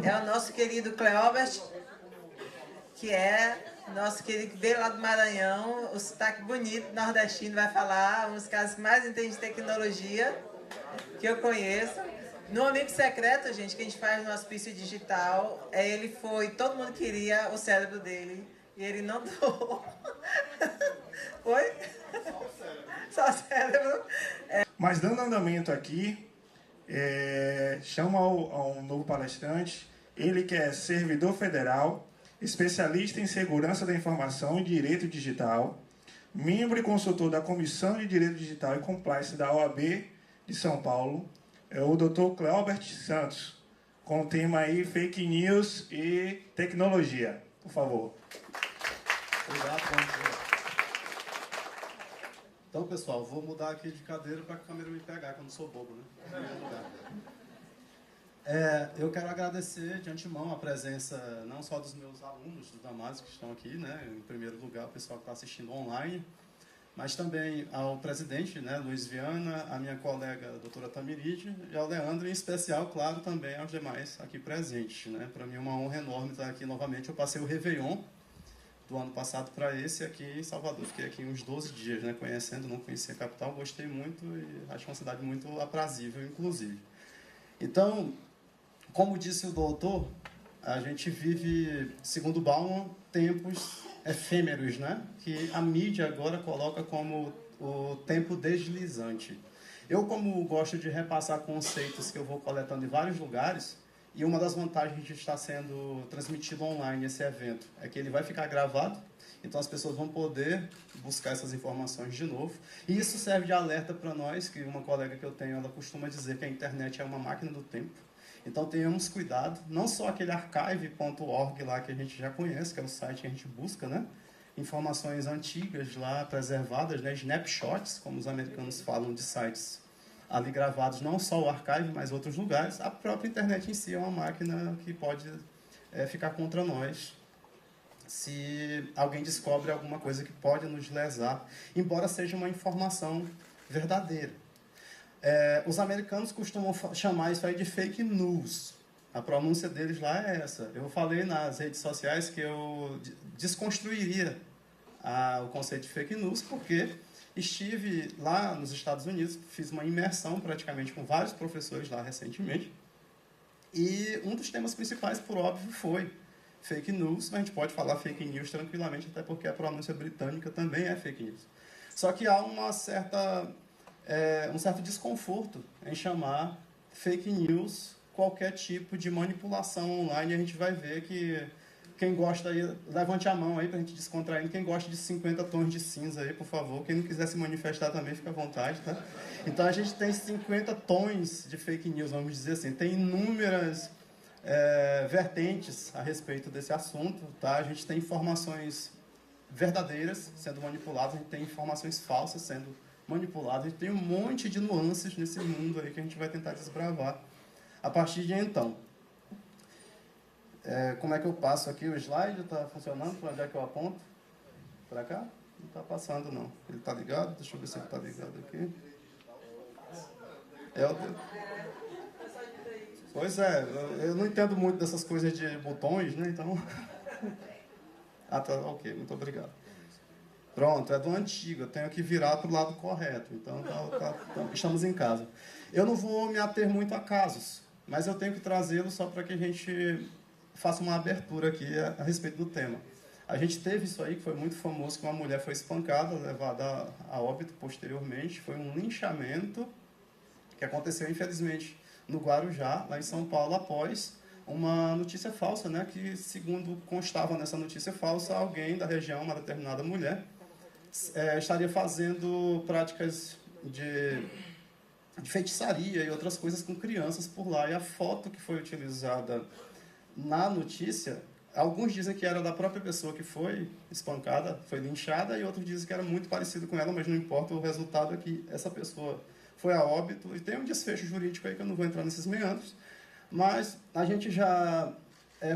é o nosso querido Cleobert, que é nosso querido que veio lá do Maranhão, o sotaque bonito, nordestino, vai falar um dos casos que mais entende de tecnologia, que eu conheço. No Amigo Secreto, gente, que a gente faz no Hospício Digital, ele foi, todo mundo queria o cérebro dele, e ele não doou. Foi? Só o cérebro. Mas dando andamento aqui, chamo ao novo palestrante, ele que é servidor federal, especialista em segurança da informação e direito digital, membro e consultor da Comissão de Direito Digital e Compliance da OAB de São Paulo, é o Dr. Cleobert Santos, com o tema aí Fake News e Tecnologia. Por favor. Obrigado, bom dia. Então, pessoal, vou mudar aqui de cadeira para a câmera me pegar, que eu não sou bobo, né? Eu quero agradecer de antemão a presença não só dos meus alunos, dos Damasos que estão aqui, né? Em primeiro lugar, o pessoal que está assistindo online, mas também ao presidente, né, Luiz Viana, a minha colega, a doutora Tamiride, e ao Leandro, em especial, claro, também aos demais aqui presentes, né? Para mim é uma honra enorme estar aqui novamente. Eu passei o Réveillon do ano passado para esse aqui em Salvador. Fiquei aqui uns 12 dias, né, conhecendo, não conhecia a capital, gostei muito e acho uma cidade muito aprazível, inclusive. Então, como disse o doutor, a gente vive, segundo Bauman, tempos efêmeros, né, que a mídia agora coloca como o tempo deslizante. Eu, como gosto de repassar conceitos que eu vou coletando em vários lugares, e uma das vantagens de estar sendo transmitido online esse evento é que ele vai ficar gravado, então as pessoas vão poder buscar essas informações de novo. E isso serve de alerta para nós, que uma colega que eu tenho, ela costuma dizer que a internet é uma máquina do tempo. Então tenhamos cuidado, não só aquele archive.org lá que a gente já conhece, que é o site que a gente busca, né? Informações antigas lá, preservadas, né? Snapshots, como os americanos falam de sites ali gravados, não só o archive, mas outros lugares. A própria internet em si é uma máquina que pode ficar contra nós se alguém descobre alguma coisa que pode nos lesar, embora seja uma informação verdadeira. Os americanos costumam chamar isso aí de fake news. A pronúncia deles lá é essa. Eu falei nas redes sociais que eu desconstruiria o conceito de fake news, porque estive lá nos Estados Unidos, fiz uma imersão praticamente com vários professores lá recentemente, e um dos temas principais, por óbvio, foi fake news, mas a gente pode falar fake news tranquilamente, até porque a pronúncia britânica também é fake news. Só que há um certo desconforto em chamar fake news qualquer tipo de manipulação online. A gente vai ver que quem gosta aí, levante a mão aí para a gente descontrair. Quem gosta de 50 tons de cinza aí, por favor. Quem não quiser se manifestar também, fica à vontade, tá? Então a gente tem 50 tons de fake news, vamos dizer assim. Tem inúmeras vertentes a respeito desse assunto, tá? A gente tem informações verdadeiras sendo manipuladas, a gente tem informações falsas sendo manipuladas, a gente tem um monte de nuances nesse mundo aí que a gente vai tentar desbravar a partir de então. Como é que eu passo aqui o slide? Está funcionando? Para onde é que eu aponto? Para cá? Não está passando, não. Ele está ligado? Deixa eu ver se ele está ligado aqui. Pois é, eu não entendo muito dessas coisas de botões, né? Então... tá, ok, muito obrigado. Pronto, é do antigo, eu tenho que virar para o lado correto. Então, estamos em casa. Eu não vou me ater muito a casos, mas eu tenho que trazê-lo só para que a gente faça uma abertura aqui a respeito do tema. A gente teve isso aí, que foi muito famoso, que uma mulher foi espancada, levada a óbito posteriormente. Foi um linchamento que aconteceu, infelizmente, no Guarujá, lá em São Paulo, após uma notícia falsa, né? Que, segundo constava nessa notícia falsa, alguém da região, uma determinada mulher, estaria fazendo práticas de feitiçaria e outras coisas com crianças por lá. E a foto que foi utilizada na notícia, alguns dizem que era da própria pessoa que foi espancada, foi linchada, e outros dizem que era muito parecido com ela, mas não importa, o resultado é que essa pessoa foi a óbito, e tem um desfecho jurídico aí que eu não vou entrar nesses meandros, mas a gente já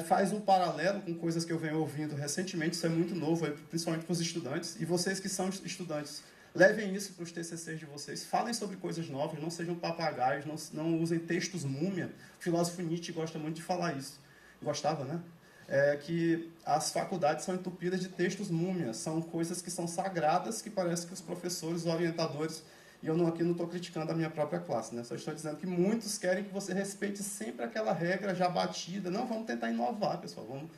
faz um paralelo com coisas que eu venho ouvindo recentemente, isso é muito novo, principalmente para os estudantes, e vocês que são estudantes, levem isso para os TCCs de vocês, falem sobre coisas novas, não sejam papagaios, não usem textos múmia. O filósofo Nietzsche gosta muito de falar isso. gostava, né? É que as faculdades são entupidas de textos múmias, são coisas que são sagradas, que parece que os professores, os orientadores, e eu aqui não estou criticando a minha própria classe, né? Só estou dizendo que muitos querem que você respeite sempre aquela regra já batida. Não, vamos tentar inovar, pessoal, vamos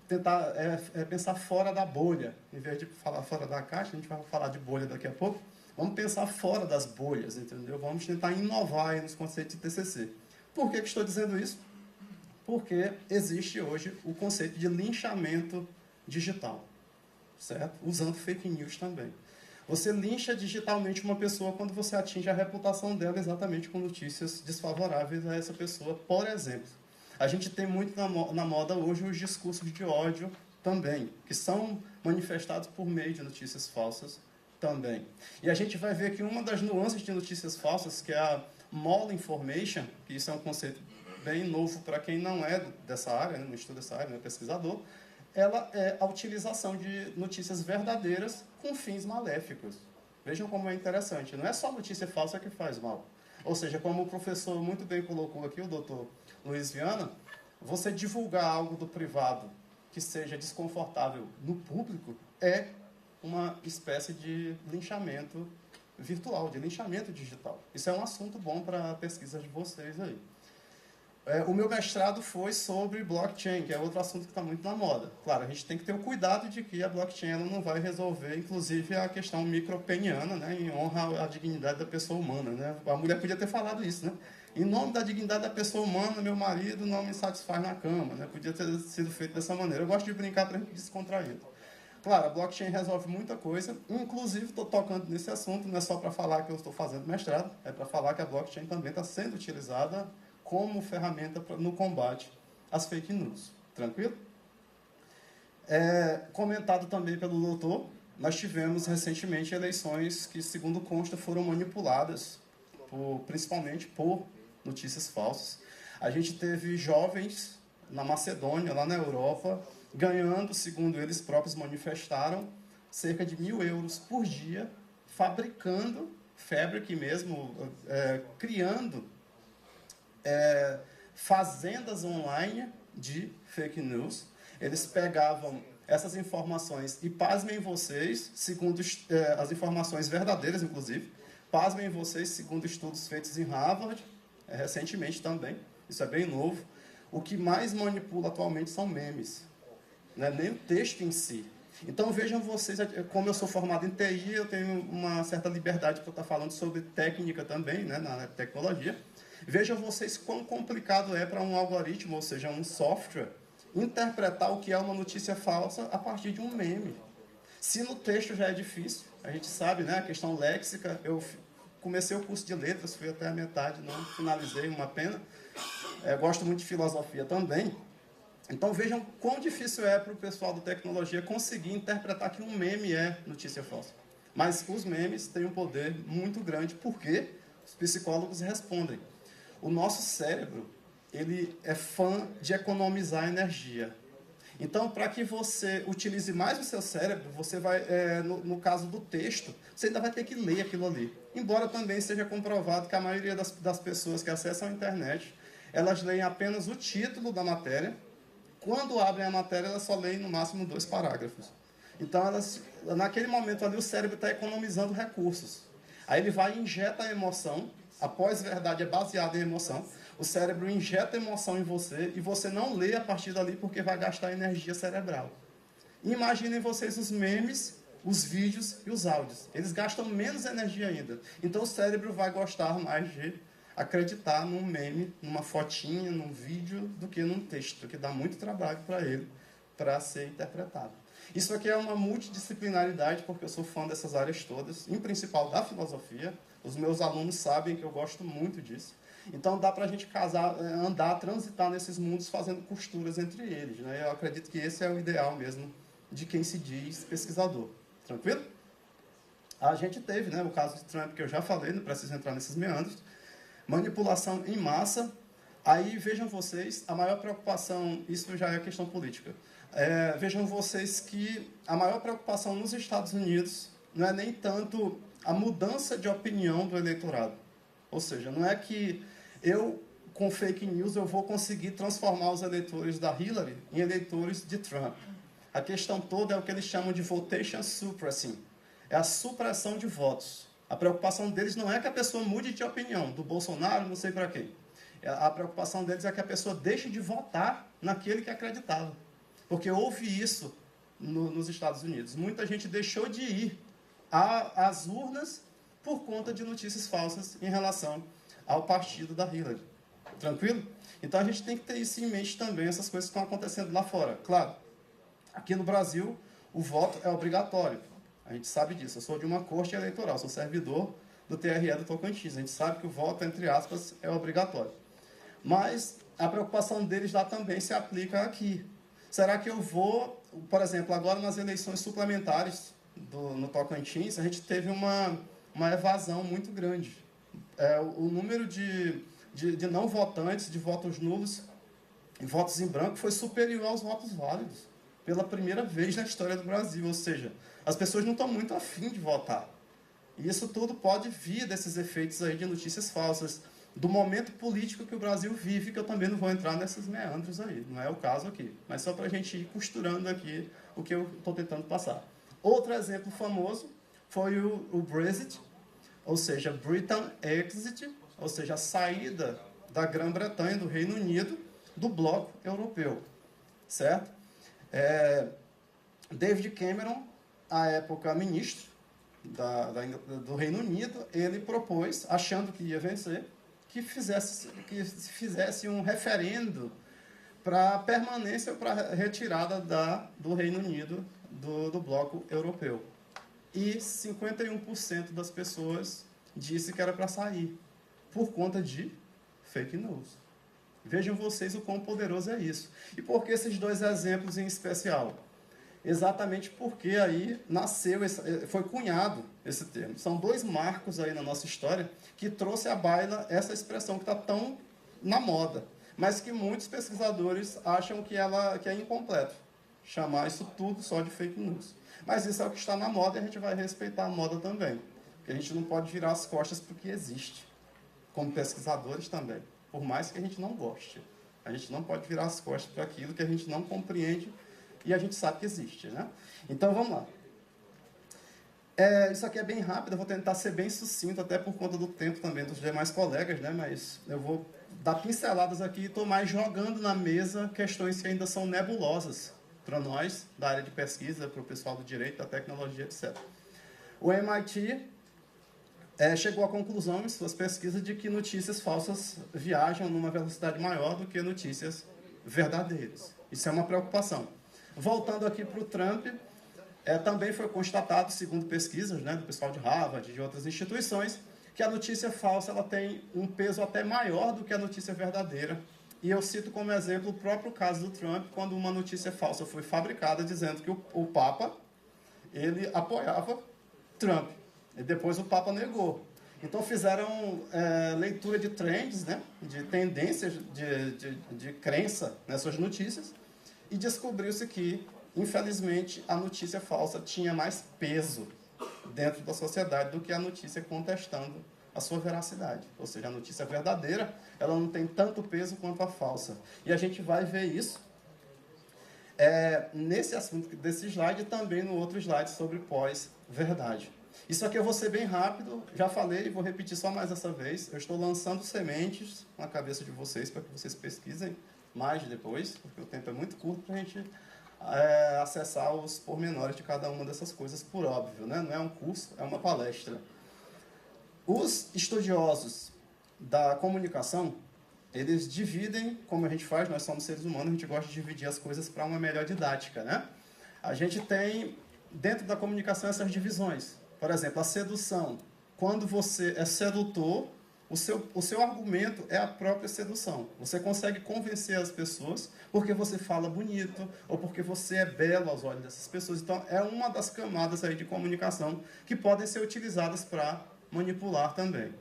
tentar pensar fora da bolha. Em vez de falar fora da caixa, a gente vai falar de bolha daqui a pouco, vamos pensar fora das bolhas, entendeu? Vamos tentar inovar aí nos conceitos de TCC. Por que estou dizendo isso? Porque existe hoje o conceito de linchamento digital, certo? Usando fake news também. Você lincha digitalmente uma pessoa quando você atinge a reputação dela exatamente com notícias desfavoráveis a essa pessoa. Por exemplo, a gente tem muito na moda hoje os discursos de ódio também, que são manifestados por meio de notícias falsas também. E a gente vai ver que uma das nuances de notícias falsas, que é a malinformation, que isso é um conceito bem novo para quem não é dessa área, né, não estuda essa área, não é pesquisador, ela é a utilização de notícias verdadeiras com fins maléficos. Vejam como é interessante. Não é só notícia falsa que faz mal. Ou seja, como o professor muito bem colocou aqui, o doutor Luiz Viana, você divulgar algo do privado que seja desconfortável no público é uma espécie de linchamento virtual, de linchamento digital. Isso é um assunto bom para a pesquisa de vocês aí. O meu mestrado foi sobre blockchain, que é outro assunto que está muito na moda. Claro, a gente tem que ter o cuidado de que a blockchain ela não vai resolver, inclusive, a questão micropeniana, né, em honra à dignidade da pessoa humana. Né? A mulher podia ter falado isso, né? Em nome da dignidade da pessoa humana, meu marido não me satisfaz na cama. Né? Podia ter sido feito dessa maneira. Eu gosto de brincar para a gente descontraído. Claro, a blockchain resolve muita coisa, inclusive estou tocando nesse assunto, não é só para falar que eu estou fazendo mestrado, é para falar que a blockchain também está sendo utilizada como ferramenta no combate às fake news. Tranquilo? Comentado também pelo doutor, nós tivemos recentemente eleições que, segundo consta, foram manipuladas, principalmente por notícias falsas. A gente teve jovens na Macedônia, lá na Europa, ganhando, segundo eles próprios manifestaram, cerca de 1.000 euros por dia, fabricando, fabric mesmo, criando fazendas online de fake news. Eles pegavam essas informações e, pasmem vocês, segundo as informações verdadeiras, inclusive, pasmem vocês, segundo estudos feitos em Harvard, recentemente também, isso é bem novo, o que mais manipula atualmente são memes, não é nem o texto em si. Então vejam vocês, como eu sou formado em TI, eu tenho uma certa liberdade para estar falando sobre técnica também, né, na tecnologia. Vejam vocês quão complicado é para um algoritmo, ou seja, um software, interpretar o que é uma notícia falsa a partir de um meme. Se no texto já é difícil, a gente sabe, né, a questão léxica, eu comecei o curso de letras, fui até a metade, não finalizei, uma pena. Gosto muito de filosofia também. Então vejam quão difícil é para o pessoal da tecnologia conseguir interpretar que um meme é notícia falsa. Mas os memes têm um poder muito grande, porque os psicólogos respondem. O nosso cérebro, ele é fã de economizar energia. Então, para que você utilize mais o seu cérebro, você vai, no caso do texto, você ainda vai ter que ler aquilo ali. Embora também seja comprovado que a maioria das pessoas que acessam a internet, elas leem apenas o título da matéria. Quando abrem a matéria, elas só leem no máximo 2 parágrafos. Então, naquele momento ali, o cérebro está economizando recursos. Aí ele vai e injeta a emoção. A pós-verdade é baseada em emoção. O cérebro injeta emoção em você e você não lê a partir dali porque vai gastar energia cerebral. Imaginem vocês os memes, os vídeos e os áudios. Eles gastam menos energia ainda. Então o cérebro vai gostar mais de acreditar num meme, numa fotinha, num vídeo, do que num texto, que dá muito trabalho para ele para ser interpretado. Isso aqui é uma multidisciplinaridade, porque eu sou fã dessas áreas todas, em principal da filosofia. Os meus alunos sabem que eu gosto muito disso. Então dá para a gente andar, transitar nesses mundos fazendo costuras entre eles. Né? Eu acredito que esse é o ideal mesmo de quem se diz pesquisador. Tranquilo? A gente teve, né, o caso de Trump, que eu já falei, não preciso entrar nesses meandros. Manipulação em massa. Aí vejam vocês, a maior preocupação, isso já é questão política. Vejam vocês que a maior preocupação nos Estados Unidos não é nem tanto a mudança de opinião do eleitorado. Ou seja, não é que eu com fake news, eu vou conseguir transformar os eleitores da Hillary em eleitores de Trump. A questão toda é o que eles chamam de votation suppressing. É a supressão de votos. A preocupação deles não é que a pessoa mude de opinião, do Bolsonaro, não sei para quem. A preocupação deles é que a pessoa deixe de votar naquele que acreditava. Porque houve isso nos Estados Unidos. Muita gente deixou de ir às urnas por conta de notícias falsas em relação ao partido da Hillary. Tranquilo? Então a gente tem que ter isso em mente também, essas coisas que estão acontecendo lá fora. Claro, aqui no Brasil, o voto é obrigatório. A gente sabe disso. Eu sou de uma corte eleitoral, sou servidor do TRE do Tocantins. A gente sabe que o voto, entre aspas, é obrigatório. Mas a preocupação deles lá também se aplica aqui. Será que eu vou, por exemplo, agora nas eleições suplementares no Tocantins, a gente teve uma evasão muito grande. O número de não votantes, de votos nulos e votos em branco foi superior aos votos válidos, pela primeira vez na história do Brasil. Ou seja, as pessoas não estão muito afim de votar. E isso tudo pode vir desses efeitos aí de notícias falsas, do momento político que o Brasil vive, que eu também não vou entrar nesses meandros aí, não é o caso aqui. Mas só para a gente ir costurando aqui o que eu estou tentando passar. Outro exemplo famoso foi o Brexit, ou seja, Britain Exit, ou seja, a saída da Grã-Bretanha, do Reino Unido, do bloco europeu, certo? David Cameron, à época ministro do Reino Unido, ele propôs, achando que ia vencer, que fizesse um referendo para permanência ou para retirada do Reino Unido do bloco europeu. E 51% das pessoas disse que era para sair, por conta de fake news. Vejam vocês o quão poderoso é isso. E por que esses dois exemplos em especial? Exatamente porque aí foi cunhado esse termo. São dois marcos aí na nossa história que trouxe à baila essa expressão que está tão na moda, mas que muitos pesquisadores acham que é incompleto, chamar isso tudo só de fake news. Mas isso é o que está na moda e a gente vai respeitar a moda também, porque a gente não pode virar as costas para o que existe, como pesquisadores também, por mais que a gente não goste. A gente não pode virar as costas para aquilo que a gente não compreende e a gente sabe que existe, né? Então, vamos lá. Isso aqui é bem rápido, eu vou tentar ser bem sucinto, até por conta do tempo também dos demais colegas, né? Mas eu vou dar pinceladas aqui e estou mais jogando na mesa questões que ainda são nebulosas para nós, da área de pesquisa, para o pessoal do direito, da tecnologia, etc. O MIT chegou à conclusão, em suas pesquisas, de que notícias falsas viajam numa velocidade maior do que notícias verdadeiras. Isso é uma preocupação. Voltando aqui para o Trump, também foi constatado, segundo pesquisas, né, do pessoal de Harvard e de outras instituições, que a notícia falsa ela tem um peso até maior do que a notícia verdadeira. E eu cito como exemplo o próprio caso do Trump, quando uma notícia falsa foi fabricada dizendo que o Papa ele apoiava Trump. E depois o Papa negou. Então fizeram leitura de trends, né, de tendências de crença nessas notícias, e descobriu-se que, infelizmente, a notícia falsa tinha mais peso dentro da sociedade do que a notícia contestando a sua veracidade. Ou seja, a notícia verdadeira ela não tem tanto peso quanto a falsa. E a gente vai ver isso nesse assunto desse slide e também no outro slide sobre pós-verdade. Isso aqui eu vou ser bem rápido, já falei e vou repetir só mais essa vez. Eu estou lançando sementes na cabeça de vocês para que vocês pesquisem mais depois, porque o tempo é muito curto para a gente acessar os pormenores de cada uma dessas coisas, por óbvio, né? Não é um curso, é uma palestra. Os estudiosos da comunicação, eles dividem, como a gente faz, nós somos seres humanos, a gente gosta de dividir as coisas para uma melhor didática, né? A gente tem, dentro da comunicação, essas divisões. Por exemplo, a sedução. Quando você é sedutor, o seu argumento é a própria sedução. Você consegue convencer as pessoas porque você fala bonito ou porque você é belo aos olhos dessas pessoas. Então, é uma das camadas aí de comunicação que podem ser utilizadas para manipular também.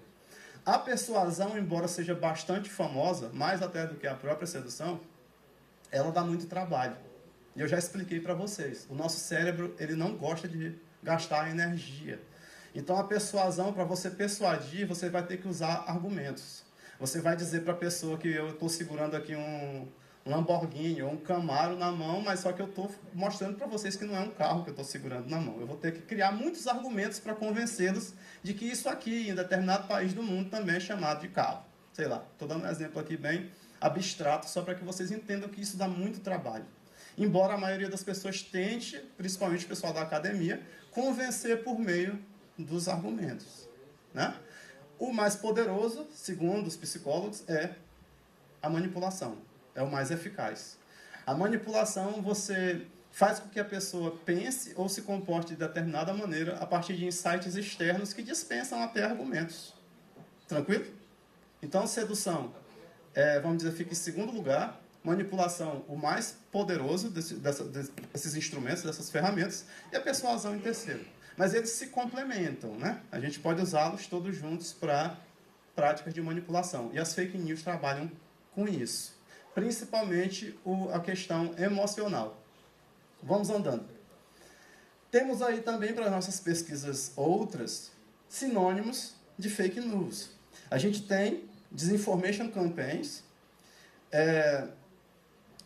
A persuasão, embora seja bastante famosa, mais até do que a própria sedução, ela dá muito trabalho. E eu já expliquei para vocês. O nosso cérebro ele não gosta de gastar energia. Então, a persuasão, para você persuadir, você vai ter que usar argumentos. Você vai dizer para a pessoa que eu estou segurando aqui um Lamborghini ou um Camaro na mão, mas só que eu estou mostrando para vocês que não é um carro que eu estou segurando na mão. Eu vou ter que criar muitos argumentos para convencê-los de que isso aqui, em determinado país do mundo, também é chamado de carro. Sei lá, estou dando um exemplo aqui bem abstrato, só para que vocês entendam que isso dá muito trabalho. Embora a maioria das pessoas tente, principalmente o pessoal da academia, convencer por meio dos argumentos, né? O mais poderoso, segundo os psicólogos, é a manipulação. É o mais eficaz. A manipulação, você faz com que a pessoa pense ou se comporte de determinada maneira a partir de insights externos que dispensam até argumentos. Tranquilo? Então, sedução, vamos dizer, fica em segundo lugar. Manipulação, o mais poderoso desses instrumentos, dessas ferramentas. E a persuasão em terceiro. Mas eles se complementam, né? A gente pode usá-los todos juntos para práticas de manipulação. E as fake news trabalham com isso. Principalmente a questão emocional. Vamos andando. Temos aí também, para nossas pesquisas outras, sinônimos de fake news. A gente tem disinformation campaigns.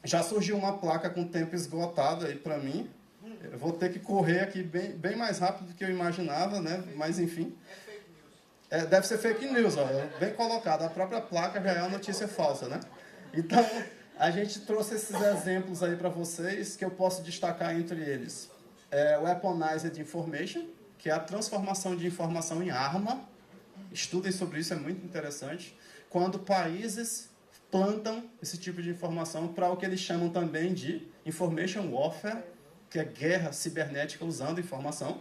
Já surgiu uma placa com tempo esgotado aí para mim. Eu vou ter que correr aqui bem mais rápido do que eu imaginava, né? Mas, enfim. Deve ser fake news, ó. Bem colocado. A própria placa já é uma notícia falsa, né? Então, a gente trouxe esses exemplos aí para vocês, que eu posso destacar entre eles. Weaponized Information, que é a transformação de informação em arma. Estudem sobre isso, é muito interessante. Quando países plantam esse tipo de informação para o que eles chamam também de Information Warfare, que é guerra cibernética usando informação.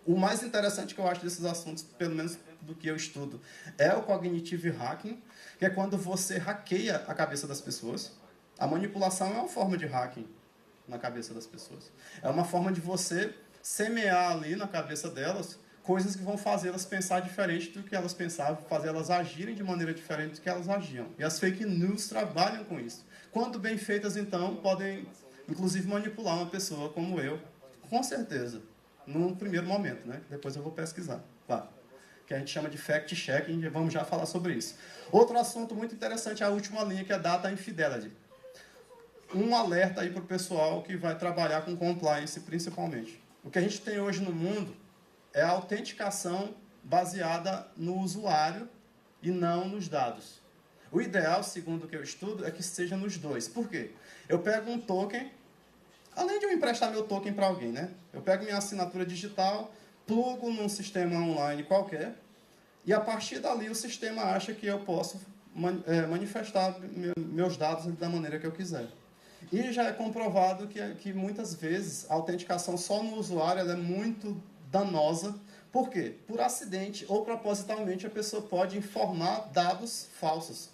O mais interessante que eu acho desses assuntos, pelo menos do que eu estudo, é o Cognitive Hacking, que é quando você hackeia a cabeça das pessoas. A manipulação é uma forma de hacking na cabeça das pessoas. É uma forma de você semear ali na cabeça delas coisas que vão fazê-las pensar diferente do que elas pensavam, fazer elas agirem de maneira diferente do que elas agiam. E as fake news trabalham com isso. Quando bem feitas, então, podem inclusive manipular uma pessoa como eu, com certeza, num primeiro momento, né? Depois eu vou pesquisar, claro. Que a gente chama de fact-checking, e vamos já falar sobre isso. Outro assunto muito interessante é a última linha, que é Data Infidelity. Um alerta aí para o pessoal que vai trabalhar com compliance, principalmente. O que a gente tem hoje no mundo é a autenticação baseada no usuário e não nos dados. O ideal, segundo o que eu estudo, é que seja nos dois. Por quê? Eu pego um token, além de eu emprestar meu token para alguém, né? Eu pego minha assinatura digital, plugo num sistema online qualquer, e a partir dali o sistema acha que eu posso manifestar meus dados da maneira que eu quiser. E já é comprovado que muitas vezes a autenticação só no usuário ela é muito danosa. Por quê? Por acidente ou propositalmente a pessoa pode informar dados falsos.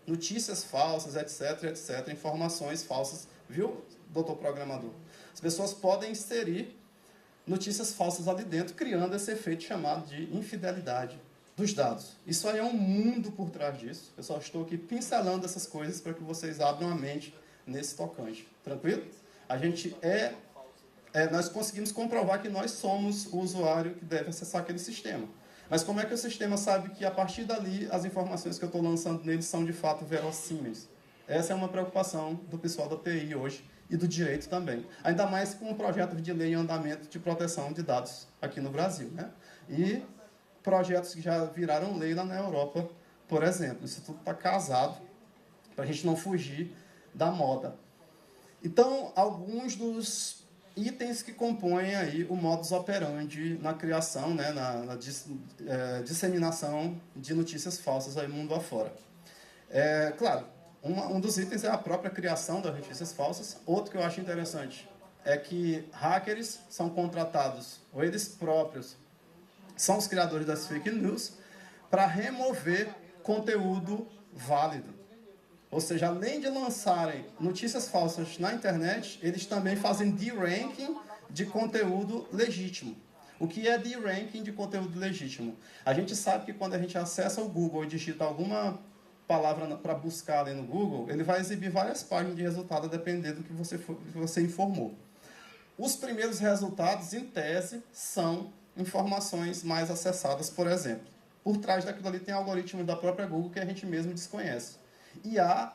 Notícias falsas, etc, etc, informações falsas, viu, doutor programador? As pessoas podem inserir notícias falsas ali dentro, criando esse efeito chamado de infidelidade dos dados. Isso aí é um mundo por trás disso. Eu só estou aqui pincelando essas coisas para que vocês abram a mente nesse tocante. Tranquilo? A gente nós conseguimos comprovar que nós somos o usuário que deve acessar aquele sistema. Mas como é que o sistema sabe que, a partir dali, as informações que eu estou lançando nele são, de fato, verossímeis? Essa é uma preocupação do pessoal da TI hoje e do direito também. Ainda mais com um projeto de lei em andamento de proteção de dados aqui no Brasil, né? E projetos que já viraram lei lá na Europa, por exemplo. Isso tudo está casado para a gente não fugir da moda. Então, alguns dos itens que compõem aí o modus operandi na criação, né, na disseminação de notícias falsas aí mundo afora. Claro, um dos itens é a própria criação das notícias falsas. Outro que eu acho interessante é que hackers são contratados, ou eles próprios são os criadores das fake news, para remover conteúdo válido. Ou seja, além de lançarem notícias falsas na internet, eles também fazem de-ranking de conteúdo legítimo. O que é de-ranking de conteúdo legítimo? A gente sabe que quando a gente acessa o Google e digita alguma palavra para buscar ali no Google, ele vai exibir várias páginas de resultado, dependendo do que você informou. Os primeiros resultados, em tese, são informações mais acessadas, por exemplo. por trás daquilo ali tem algoritmos da própria Google que a gente mesmo desconhece. E há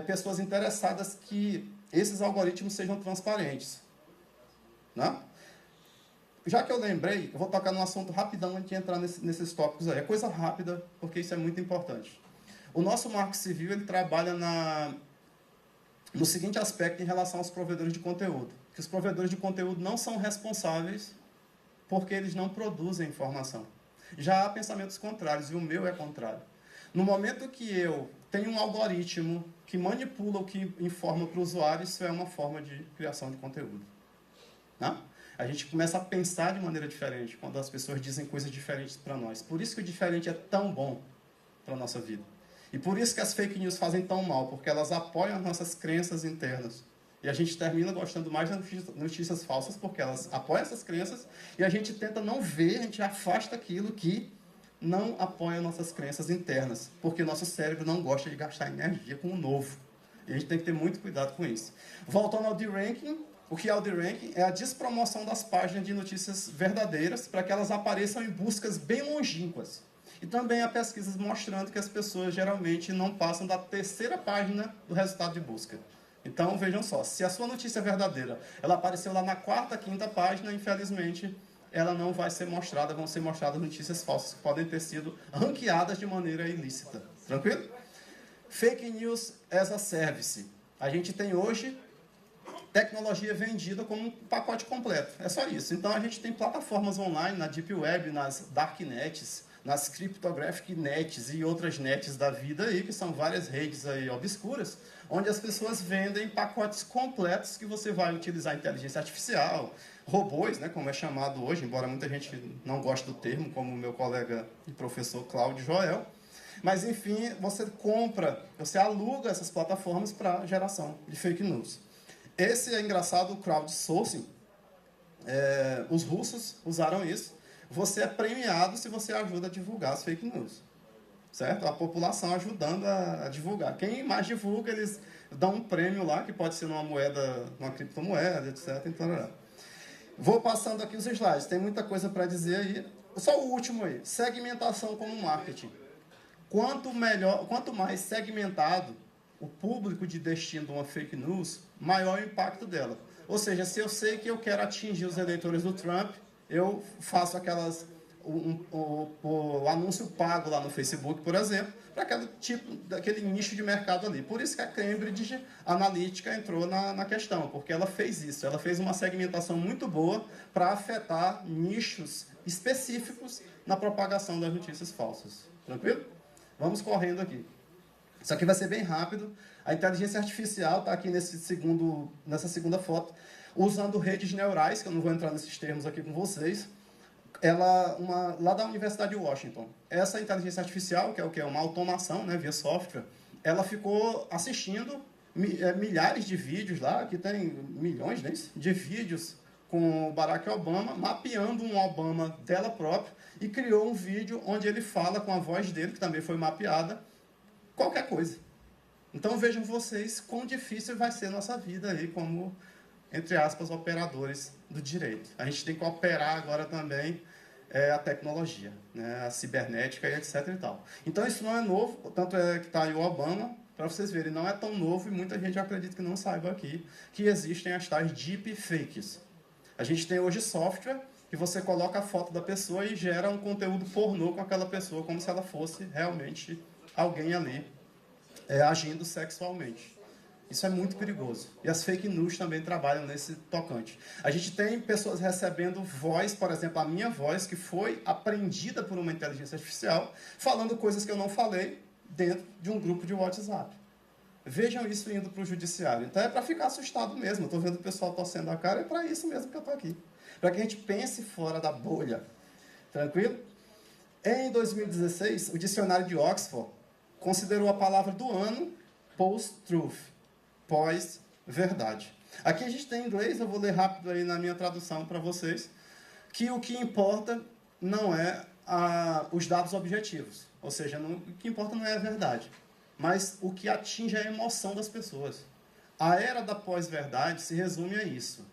pessoas interessadas que esses algoritmos sejam transparentes. Né? Já que eu lembrei, eu vou tocar num assunto rapidão antes de entrar nesses tópicos aí. É coisa rápida, porque isso é muito importante. O nosso Marco Civil ele trabalha no seguinte aspecto em relação aos provedores de conteúdo. Que os provedores de conteúdo não são responsáveis porque eles não produzem informação. Já há pensamentos contrários, e o meu é contrário. No momento que eu tenho um algoritmo que manipula o que informa para o usuário, isso é uma forma de criação de conteúdo. Né? A gente começa a pensar de maneira diferente quando as pessoas dizem coisas diferentes para nós. Por isso que o diferente é tão bom para a nossa vida. E por isso que as fake news fazem tão mal, porque elas apoiam as nossas crenças internas. E a gente termina gostando mais das notícias falsas, porque elas apoiam essas crenças, e a gente tenta não ver, a gente afasta aquilo que não apoia nossas crenças internas, porque nosso cérebro não gosta de gastar energia com o novo. E a gente tem que ter muito cuidado com isso. Voltando ao deranking, o que é o deranking? É a despromoção das páginas de notícias verdadeiras para que elas apareçam em buscas bem longínquas. E também há pesquisas mostrando que as pessoas geralmente não passam da terceira página do resultado de busca. Então, vejam só, se a sua notícia é verdadeira, ela apareceu lá na quarta, quinta página, infelizmente, ela não vai ser mostrada, vão ser mostradas notícias falsas que podem ter sido ranqueadas de maneira ilícita. Tranquilo? Fake News as a Service. A gente tem hoje tecnologia vendida como um pacote completo. É só isso. Então, a gente tem plataformas online, na Deep Web, nas Darknets, nas Cryptographic Nets e outras nets da vida aí, que são várias redes aí obscuras, onde as pessoas vendem pacotes completos que você vai utilizar inteligência artificial, robôs, né, como é chamado hoje, embora muita gente não goste do termo, como o meu colega e professor Cláudio Joel. Mas, enfim, você compra, você aluga essas plataformas para geração de fake news. Esse é engraçado, o crowdsourcing. Os russos usaram isso. Você é premiado se você ajuda a divulgar as fake news. Certo? A população ajudando a divulgar. Quem mais divulga, eles dão um prêmio lá, que pode ser numa moeda, uma criptomoeda, etc. Então, vou passando aqui os slides. Tem muita coisa para dizer aí. Só o último aí. Segmentação como marketing. Quanto mais segmentado o público de destino de uma fake news, maior o impacto dela. Ou seja, se eu sei que eu quero atingir os eleitores do Trump, eu faço o anúncio pago lá no Facebook, por exemplo, para aquele nicho de mercado ali. Por isso que a Cambridge Analytica entrou na questão, porque ela fez isso. Ela fez uma segmentação muito boa para afetar nichos específicos na propagação das notícias falsas. Tranquilo? Vamos correndo aqui. Isso aqui vai ser bem rápido. A inteligência artificial está aqui nessa segunda foto, usando redes neurais, que eu não vou entrar nesses termos aqui com vocês, lá da Universidade de Washington. Essa inteligência artificial, que é o que? Uma automação, né, via software, ela ficou assistindo milhares de vídeos lá, que tem milhões, né, de vídeos com o Barack Obama, mapeando um Obama dela própria, e criou um vídeo onde ele fala com a voz dele, que também foi mapeada, qualquer coisa. Então vejam vocês quão difícil vai ser nossa vida aí como, entre aspas, operadores do direito. A gente tem que operar agora também a tecnologia, né, a cibernética e etc. e tal. Então isso não é novo, tanto é que está aí o Obama, para vocês verem, não é tão novo e muita gente acredita que não saiba aqui que existem as tais deepfakes. A gente tem hoje software que você coloca a foto da pessoa e gera um conteúdo pornô com aquela pessoa, como se ela fosse realmente alguém ali agindo sexualmente. Isso é muito perigoso. E as fake news também trabalham nesse tocante. A gente tem pessoas recebendo voz, por exemplo, a minha voz, que foi aprendida por uma inteligência artificial, falando coisas que eu não falei dentro de um grupo de WhatsApp. Vejam isso indo para o judiciário. Então é para ficar assustado mesmo. Estou vendo o pessoal torcendo a cara, é para isso mesmo que eu estou aqui. Para que a gente pense fora da bolha. Tranquilo? Em 2016, o dicionário de Oxford considerou a palavra do ano post-truth, pós-verdade. Aqui a gente tem em inglês, eu vou ler rápido aí na minha tradução para vocês, que o que importa não é os dados objetivos. Ou seja, o que importa não é a verdade, mas o que atinge a emoção das pessoas. A era da pós-verdade se resume a isso.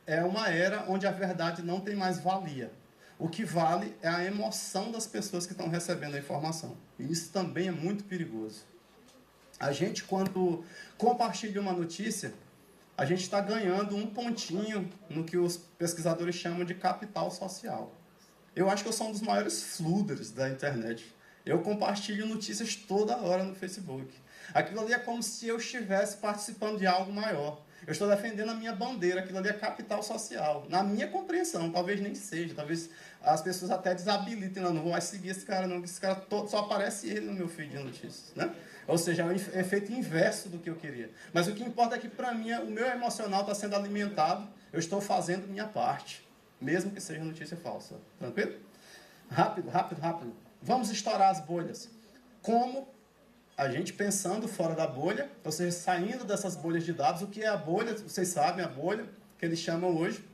É uma era onde a verdade não tem mais valia. O que vale é a emoção das pessoas que estão recebendo a informação. E isso também é muito perigoso. A gente, quando compartilha uma notícia, a gente está ganhando um pontinho no que os pesquisadores chamam de capital social. Eu acho que eu sou um dos maiores flooders da internet. Eu compartilho notícias toda hora no Facebook. Aquilo ali é como se eu estivesse participando de algo maior. Eu estou defendendo a minha bandeira, aquilo ali é capital social. Na minha compreensão, talvez nem seja, talvez as pessoas até desabilitem, não vou mais seguir esse cara não, esse cara só aparece ele no meu feed de notícias, né? Ou seja, é um efeito inverso do que eu queria. Mas o que importa é que, para mim, o meu emocional está sendo alimentado, eu estou fazendo minha parte, mesmo que seja notícia falsa. Tranquilo? Rápido, rápido, rápido. Vamos estourar as bolhas. Como? A gente pensando fora da bolha, ou seja, saindo dessas bolhas de dados. O que é a bolha? Vocês sabem, a bolha, que eles chamam hoje,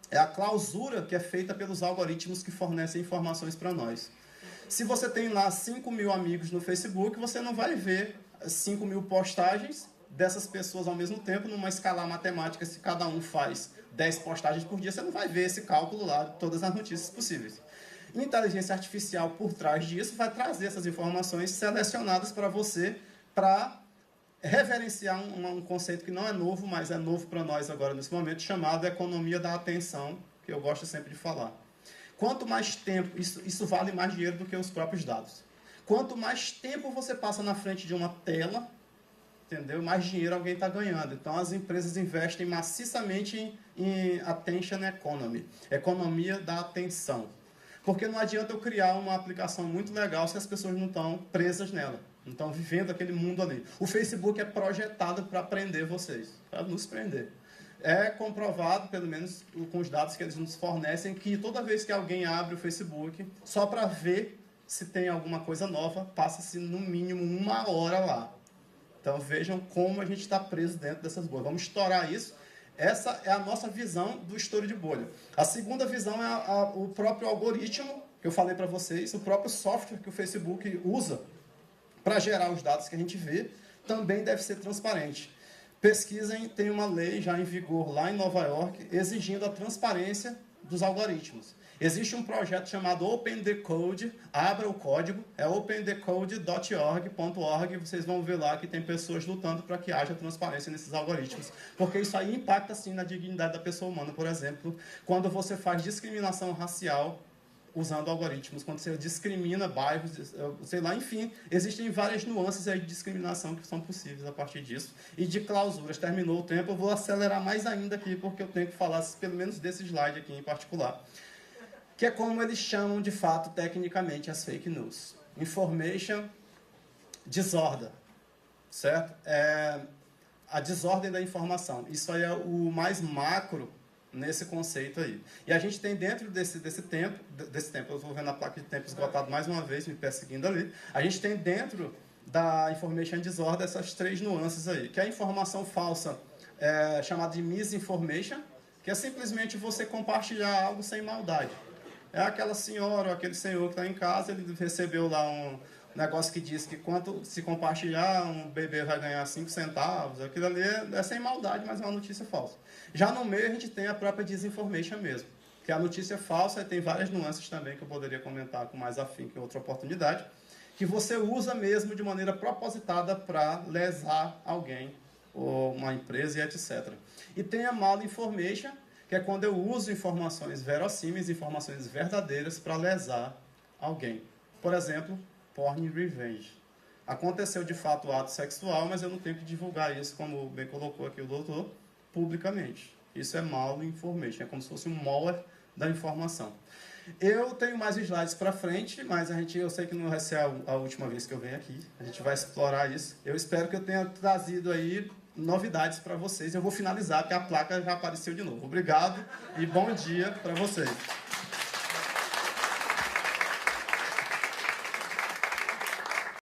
é a clausura que é feita pelos algoritmos que fornecem informações para nós. Se você tem lá 5 mil amigos no Facebook, você não vai ver 5 mil postagens dessas pessoas ao mesmo tempo, numa escala matemática, se cada um faz 10 postagens por dia, você não vai ver esse cálculo lá de todas as notícias possíveis. Inteligência artificial por trás disso vai trazer essas informações selecionadas para você, para reverenciar um conceito que não é novo, mas é novo para nós agora nesse momento, chamado economia da atenção, que eu gosto sempre de falar. Quanto mais tempo, isso vale mais dinheiro do que os próprios dados. Quanto mais tempo você passa na frente de uma tela, entendeu? Mais dinheiro alguém está ganhando. Então, as empresas investem maciçamente em attention economy, economia da atenção. Porque não adianta eu criar uma aplicação muito legal se as pessoas não estão presas nela, não estão vivendo aquele mundo ali. O Facebook é projetado para prender vocês, para nos prender. É comprovado, pelo menos com os dados que eles nos fornecem, que toda vez que alguém abre o Facebook, só para ver se tem alguma coisa nova, passa-se no mínimo 1 hora lá. Então vejam como a gente está preso dentro dessas bolhas. Vamos estourar isso. Essa é a nossa visão do estouro de bolha. A segunda visão é o próprio algoritmo, que eu falei para vocês, o próprio software que o Facebook usa para gerar os dados que a gente vê, também deve ser transparente. Pesquisem, tem uma lei já em vigor lá em Nova York, exigindo a transparência dos algoritmos. Existe um projeto chamado Open the Code, abra o código, é opendecode.org, vocês vão ver lá que tem pessoas lutando para que haja transparência nesses algoritmos, porque isso aí impacta sim na dignidade da pessoa humana, por exemplo, quando você faz discriminação racial usando algoritmos, quando você discrimina bairros, sei lá, enfim, existem várias nuances aí de discriminação que são possíveis a partir disso, e de clausuras. Terminou o tempo, eu vou acelerar mais ainda aqui, porque eu tenho que falar pelo menos desse slide aqui em particular, que é como eles chamam, de fato, tecnicamente, as fake news. Information disorder, certo? A desordem da informação. Isso aí é o mais macro nesse conceito aí. E a gente tem dentro desse tempo, eu estou vendo a placa de tempo esgotado mais uma vez, me perseguindo ali, a gente tem dentro da information disorder essas 3 nuances aí, que é a informação falsa, chamada de misinformation, que é simplesmente você compartilhar algo sem maldade. É aquela senhora ou aquele senhor que está em casa, ele recebeu lá um negócio que diz que quanto se compartilhar, um bebê vai ganhar 5 centavos. Aquilo ali é sem maldade, mas é uma notícia falsa. Já no meio a gente tem a própria disinformation mesmo, que é a notícia falsa, e tem várias nuances também que eu poderia comentar com mais afinco em outra oportunidade, que você usa mesmo de maneira propositada para lesar alguém, ou uma empresa e etc. E tem a malinformation, que é quando eu uso informações verossímeis, informações verdadeiras para lesar alguém. Por exemplo, porn revenge. Aconteceu de fato o ato sexual, mas eu não tenho que divulgar isso, como bem colocou aqui o doutor, publicamente. Isso é malinformation, é como se fosse um malware da informação. Eu tenho mais slides para frente, mas eu sei que não vai ser a última vez que eu venho aqui. A gente vai explorar isso. Eu espero que eu tenha trazido aí novidades para vocês. Eu vou finalizar, porque a placa já apareceu de novo. Obrigado e bom dia para vocês.